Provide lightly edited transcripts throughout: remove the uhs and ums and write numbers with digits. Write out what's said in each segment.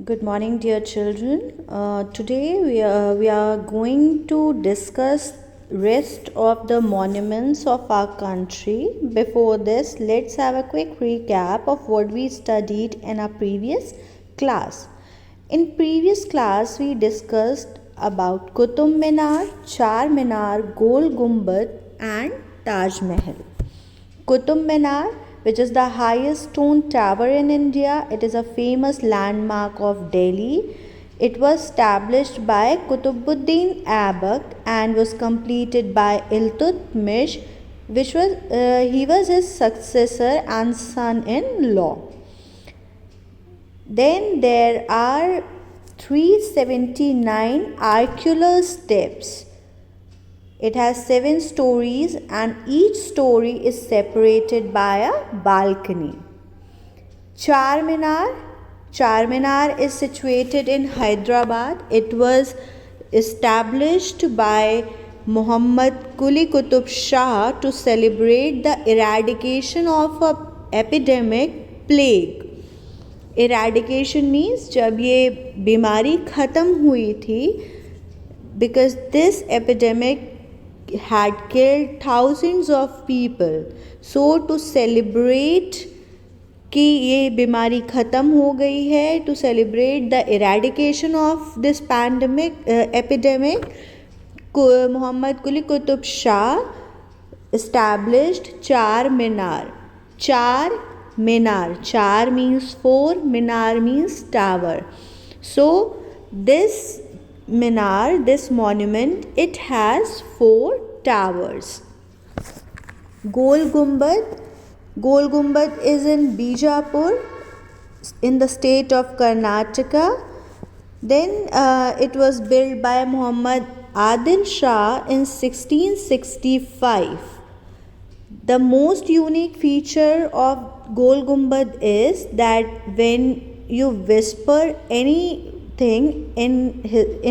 Good morning, dear children. Today we are going to discuss rest of the monuments of our country. Before this, let's have a quick recap of what we studied in our previous class. In previous class, we discussed about Qutub Minar, Char Minar, Gol Gumbad, and Taj Mahal. Qutub Minar, which is the highest stone tower in India, it is a famous landmark of Delhi. It was established by Qutbuddin Aibak and was completed by Iltutmish, which was he was his successor and son-in-law. Then there are 379 circular steps. It has 7 stories and each story is separated by a balcony. Char Minar is situated in Hyderabad. It was established by Muhammad Quli Qutub Shah to celebrate the eradication of an epidemic plague. Eradication means जब ये बीमारी ख़त्म हुई थी, because this epidemic had killed thousands of people. So to celebrate कि ये बीमारी ख़त्म हो गई है, to celebrate the eradication of this epidemic, Muhammad Quli Qutub Shah established Char Minar. Char means 4, Minar means tower. So this Minar, this monument, it has 4 towers. Gol Gumbad is in Bijapur in the state of Karnataka. Then it was built by Muhammad Adil Shah in 1665. The most unique feature of Gol Gumbad is that when you whisper anything in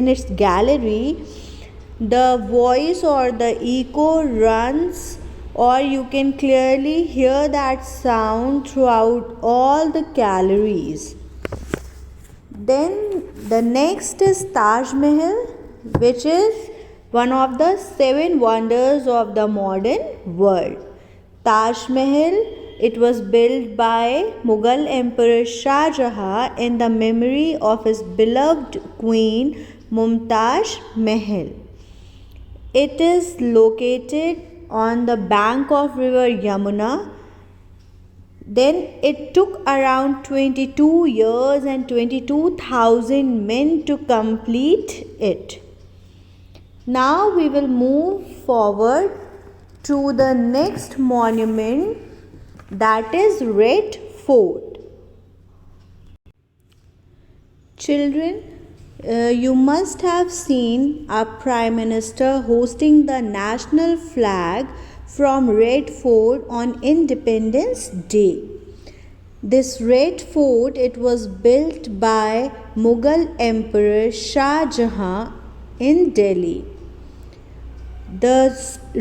its gallery, the voice or the echo runs, or you can clearly hear that sound throughout all the galleries. Then the next is Taj Mahal, which is one of the 7 wonders of the modern world. Taj Mahal, it was built by Mughal Emperor Shah Jahan in the memory of his beloved Queen Mumtaz Mahal. It is located on the bank of river Yamuna. Then it took around 22 years and 22,000 men to complete it. Now we will move forward to the next monument, that is Red Fort. Children, you must have seen our Prime Minister hosting the national flag from Red Fort on Independence Day. This Red Fort, it was built by Mughal Emperor Shah Jahan in Delhi. The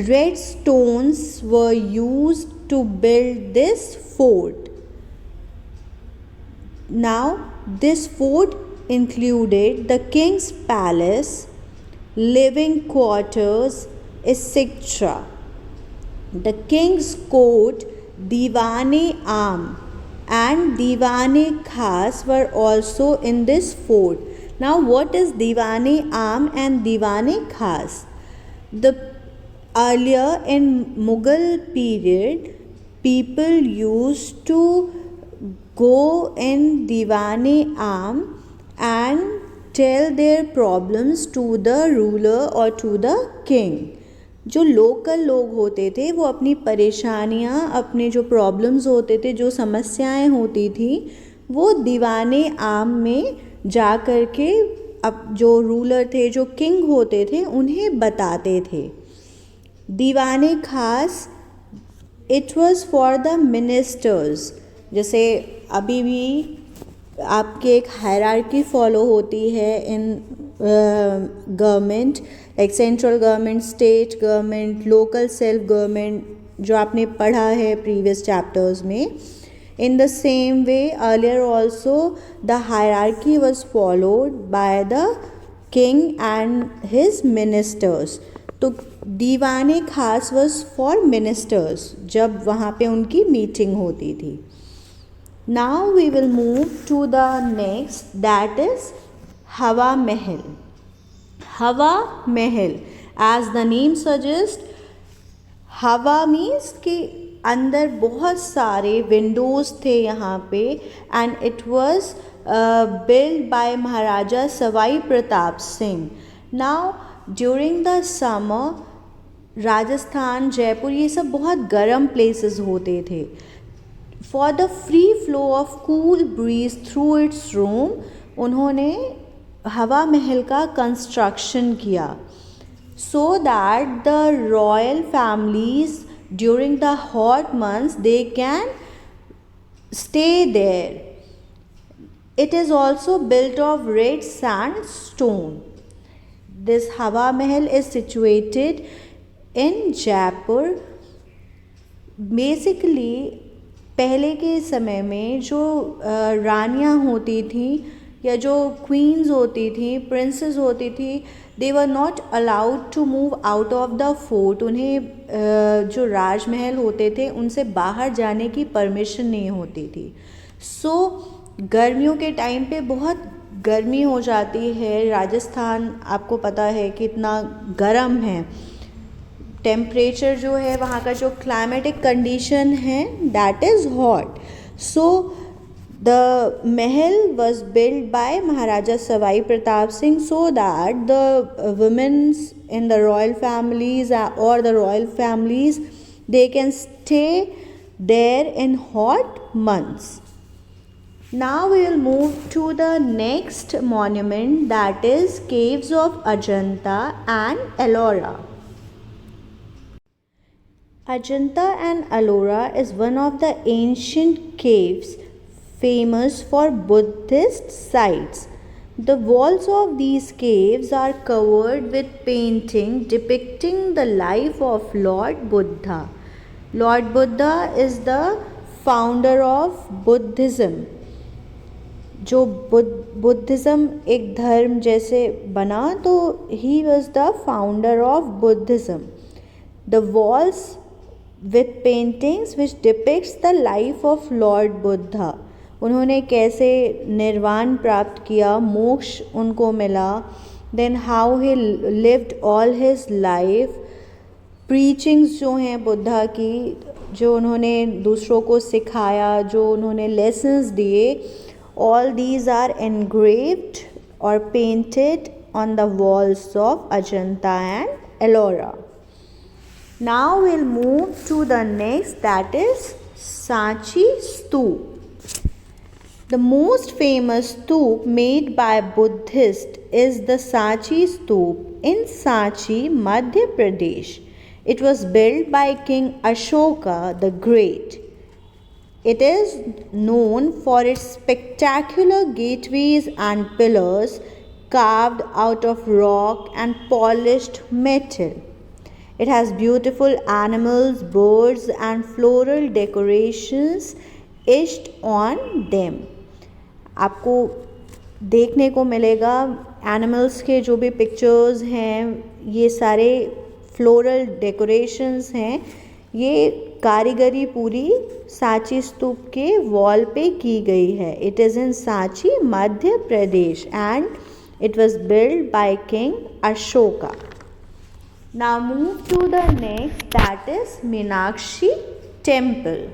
red stones were used to build this fort. Now, this fort included the king's palace, living quarters, etc. The king's court, Diwan-e-Aam and Diwan-e-Khas were also in this fort. Now, what is Diwan-e-Aam and Diwan-e-Khas? Earlier in Mughal period, people used to go in Diwan-e-Aam and tell their problems to the ruler or to the king. जो local लोग होते थे वो अपनी परेशानियाँ, अपने जो problems होते थे, जो समस्याएं होती थी, वो दीवान-ए-आम में जा कर के अब जो रूलर थे, जो किंग होते थे, उन्हें बताते थे. Diwan-i-Khas, it was for the ministers. जैसे अभी भी आपके एक हायरार्की फॉलो होती है in government, like central government, state government, local self government, जो आपने पढ़ा है प्रीवियस चैप्टर्स में. In the same way, earlier also the hierarchy was followed by the king and his ministers. तो दीवाने खास was for ministers जब वहाँ पे उनकी मीटिंग होती थी. Now we will move to the next, that is Hawa Mahal. Hawa Mahal, as the name suggests, हवा मीन्स कि अंदर बहुत सारे विंडोज़ थे यहाँ पे, and it was build by Maharaja Sawai Pratap Singh. Now during the summer Rajasthan, Jaipur, ये सब बहुत गर्म प्लेसेस होते थे. For the free flow of cool bridge through it's room, उन्होंने हवा महल का कंस्ट्रक्शन किया, so that the royal families during the hot months they can stay there. It is also built of red sandstone. This Hawa Mahal is situated in Jaipur. Basically पहले के समय में जो रानियाँ होती थी या जो क्वींस होती थी, प्रिंसेस होती थी, they were not allowed to move out of the fort. उन्हें जो राजमहल होते थे उनसे बाहर जाने की परमिशन नहीं होती थी. सो गर्मियों के टाइम पे बहुत गर्मी हो जाती है. राजस्थान आपको पता है कि इतना गर्म है. टेम्परेचर जो है वहाँ का, जो क्लाइमेटिक कंडीशन है, that is hot. So the mahal was built by Maharaja Savai Pratap Singh so that the women in the royal families or the royal families, they can stay there in hot months. Now we will move to the next monument, that is Caves of Ajanta and Ellora. Ajanta and Ellora is one of the ancient caves famous for Buddhist sites. The walls of these caves are covered with painting depicting the life of Lord Buddha. Lord Buddha is the founder of Buddhism. जो Buddhism एक धर्म जैसे बना, तो he was the founder of Buddhism. The walls with paintings which depicts the life of Lord Buddha. उन्होंने कैसे निर्वाण प्राप्त किया, मोक्ष उनको मिला, then how he lived all his life, preachings जो हैं बुद्धा की, जो उन्होंने दूसरों को सिखाया, जो उन्होंने लेसन्स दिए, ऑल दीज आर एनग्रेव्ड और painted on the walls of Ajanta and Ellora. Now will move to the next, that is Sanchi stupa. The most famous stoop made by Buddhists is the Sanchi Stoop in Sanchi, Madhya Pradesh. It was built by King Ashoka the Great. It is known for its spectacular gateways and pillars carved out of rock and polished metal. It has beautiful animals, birds, and floral decorations etched on them. आपको देखने को मिलेगा animals के जो भी pictures हैं, ये सारे फ्लोरल डेकोरेशंस हैं, ये कारीगरी पूरी सांची स्तूप के वॉल पे की गई है. It is in Sanchi, Madhya Pradesh, and it was build by king Ashoka. Now move to the next, that is Meenakshi temple.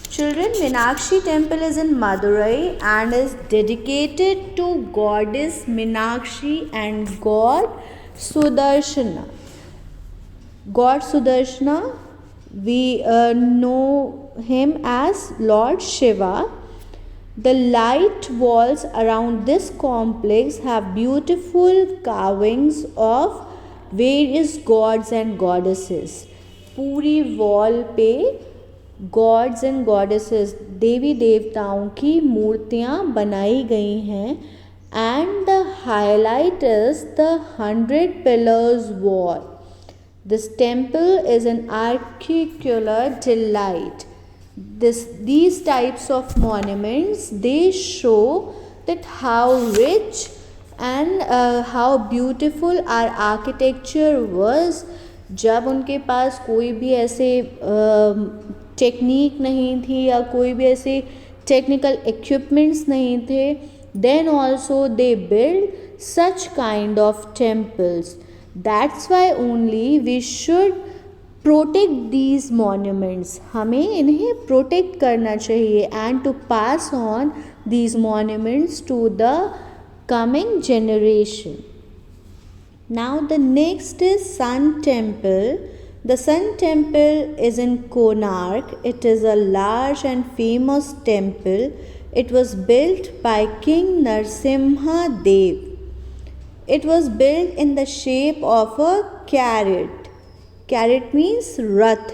Children, Meenakshi temple is in Madurai and is dedicated to goddess Meenakshi and god Sudarshana. God Sudarshana, we know him as Lord Shiva. The light walls around this complex have beautiful carvings of various gods and goddesses. पूरी wall पे gods and goddesses, देवी देवताओं की मूर्तियाँ बनाई गई हैं. And the highlight is the 100 pillars wall. This temple is an architectural delight. These types of monuments, they show that how rich and how beautiful our architecture was जब उनके पास कोई भी ऐसे टेक्निक नहीं थी या कोई भी ऐसे टेक्निकल इक्विपमेंट्स नहीं थे. Then also they build such kind of temples. That's why only we should protect these monuments. हमें इन्हें प्रोटेक्ट करना चाहिए and to pass on these monuments to the coming generation. Now the next is sun temple. The sun temple is in Konark. It is a large and famous temple. It was built by king Narasimha Deva. It was built in the shape of a chariot. Chariot means rath.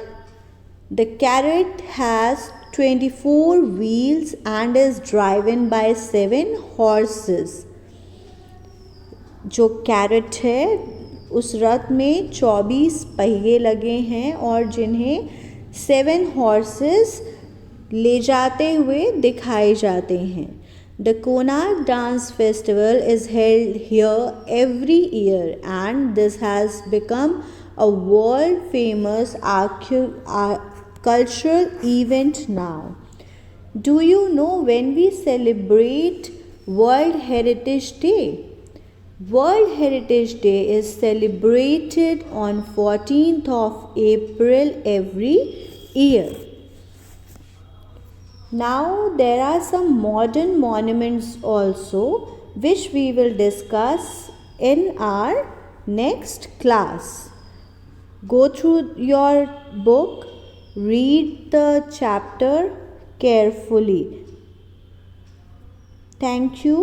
The chariot has 24 wheels and is driven by 7 horses. जो chariot है उस रथ में 24 पहिए लगे हैं और जिन्हें 7 horses ले जाते हुए दिखाए जाते हैं. The Konark Dance Festival is held here every year and this has become a world famous cultural event now. Do you know when we celebrate World Heritage Day? World Heritage Day is celebrated on 14th of April every year. Now there are some modern monuments also which we will discuss in our next class. Go through your book, read the chapter carefully. Thank you.